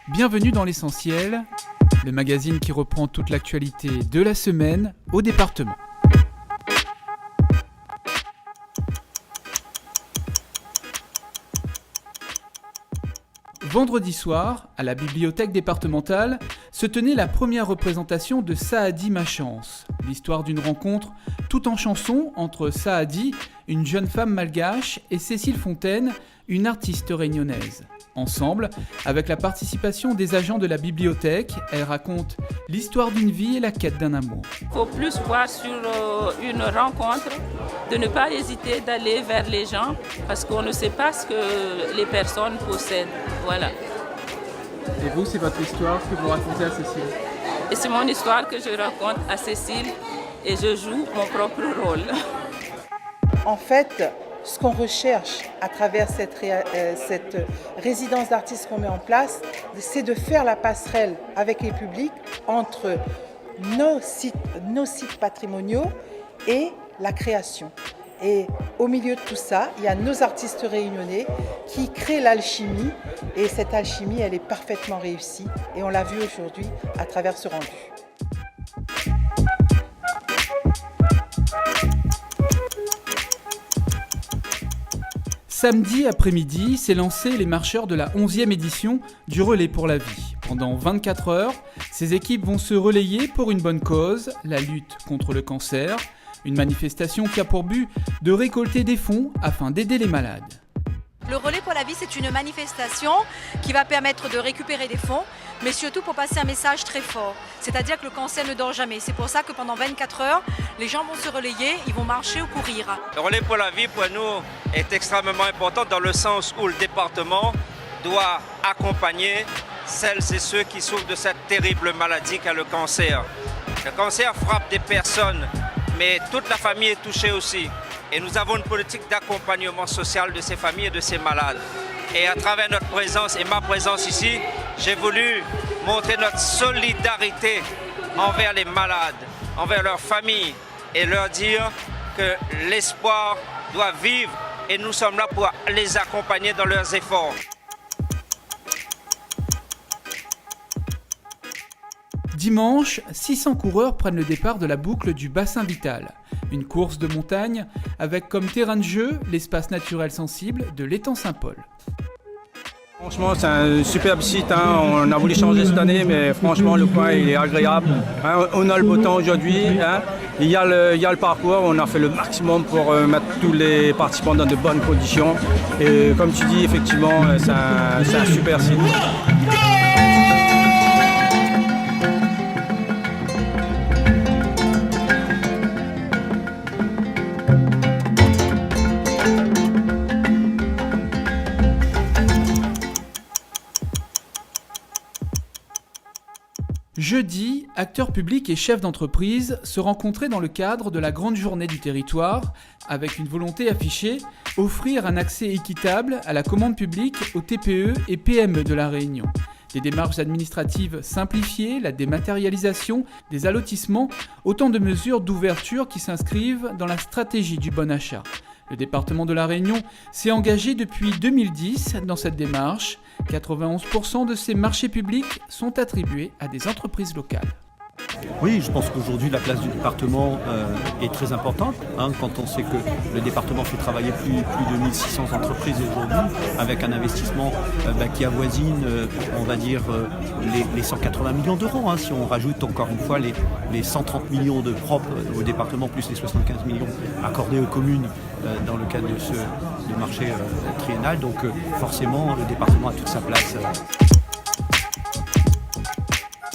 Bienvenue dans l'Essentiel, le magazine qui reprend toute l'actualité de la semaine au département. Vendredi soir, à la bibliothèque départementale, se tenait la première représentation de Saadi ma chance, l'histoire d'une rencontre tout en chanson entre Saadi, une jeune femme malgache, et Cécile Fontaine, une artiste réunionnaise. Ensemble, avec la participation des agents de la bibliothèque, elle raconte l'histoire d'une vie et la quête d'un amour. Il faut plus voir sur une rencontre, de ne pas hésiter d'aller vers les gens parce qu'on ne sait pas ce que les personnes possèdent. Voilà. Et vous, c'est votre histoire que vous racontez à Cécile? Et c'est mon histoire que je raconte à Cécile et je joue mon propre rôle. En fait, ce qu'on recherche à travers cette résidence d'artistes qu'on met en place, c'est de faire la passerelle avec les publics entre nos sites patrimoniaux et la création. Et au milieu de tout ça, il y a nos artistes réunionnais qui créent l'alchimie. Et cette alchimie, elle est parfaitement réussie. Et on l'a vu aujourd'hui à travers ce rendu. Samedi après-midi, s'est lancé les marcheurs de la 11e édition du Relais pour la vie. Pendant 24 heures, ces équipes vont se relayer pour une bonne cause, la lutte contre le cancer. Une manifestation qui a pour but de récolter des fonds afin d'aider les malades. Le Relais pour la vie, c'est une manifestation qui va permettre de récupérer des fonds, mais surtout pour passer un message très fort. C'est-à-dire que le cancer ne dort jamais. C'est pour ça que pendant 24 heures, les gens vont se relayer, ils vont marcher ou courir. Le Relais pour la vie, pour nous, est extrêmement important dans le sens où le département doit accompagner celles et ceux qui souffrent de cette terrible maladie qu'est le cancer. Le cancer frappe des personnes, mais toute la famille est touchée aussi. Et nous avons une politique d'accompagnement social de ces familles et de ces malades. Et à travers notre présence et ma présence ici, j'ai voulu montrer notre solidarité envers les malades, envers leurs familles et leur dire que l'espoir doit vivre et nous sommes là pour les accompagner dans leurs efforts. Dimanche, 600 coureurs prennent le départ de la boucle du bassin vital. Une course de montagne avec comme terrain de jeu l'espace naturel sensible de l'étang Saint-Paul. Franchement, c'est un superbe site. On a voulu changer cette année, mais franchement, le coin il est agréable. On a le beau temps aujourd'hui. Il y a le parcours. On a fait le maximum pour mettre tous les participants dans de bonnes conditions. Et comme tu dis, effectivement, c'est un super site. Jeudi, acteurs publics et chefs d'entreprise se rencontraient dans le cadre de la grande journée du territoire, avec une volonté affichée, offrir un accès équitable à la commande publique aux TPE et PME de la Réunion. Des démarches administratives simplifiées, la dématérialisation, des allotissements, autant de mesures d'ouverture qui s'inscrivent dans la stratégie du bon achat. Le département de la Réunion s'est engagé depuis 2010 dans cette démarche. 91% de ces marchés publics sont attribués à des entreprises locales. Oui, je pense qu'aujourd'hui la place du département est très importante. Quand on sait que le département fait travailler plus de 1600 entreprises aujourd'hui, avec un investissement qui avoisine, on va dire, les 180 millions d'euros. Si on rajoute encore une fois les 130 millions de propres au département, plus les 75 millions accordés aux communes dans le cadre de ce marché triennal. Donc forcément, le département a toute sa place.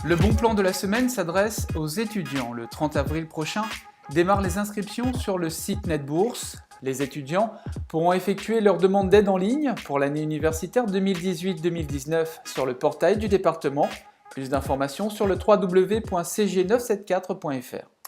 Le bon plan de la semaine s'adresse aux étudiants. Le 30 avril prochain démarrent les inscriptions sur le site NetBourse. Les étudiants pourront effectuer leur demande d'aide en ligne pour l'année universitaire 2018-2019 sur le portail du département. Plus d'informations sur le www.cg974.fr.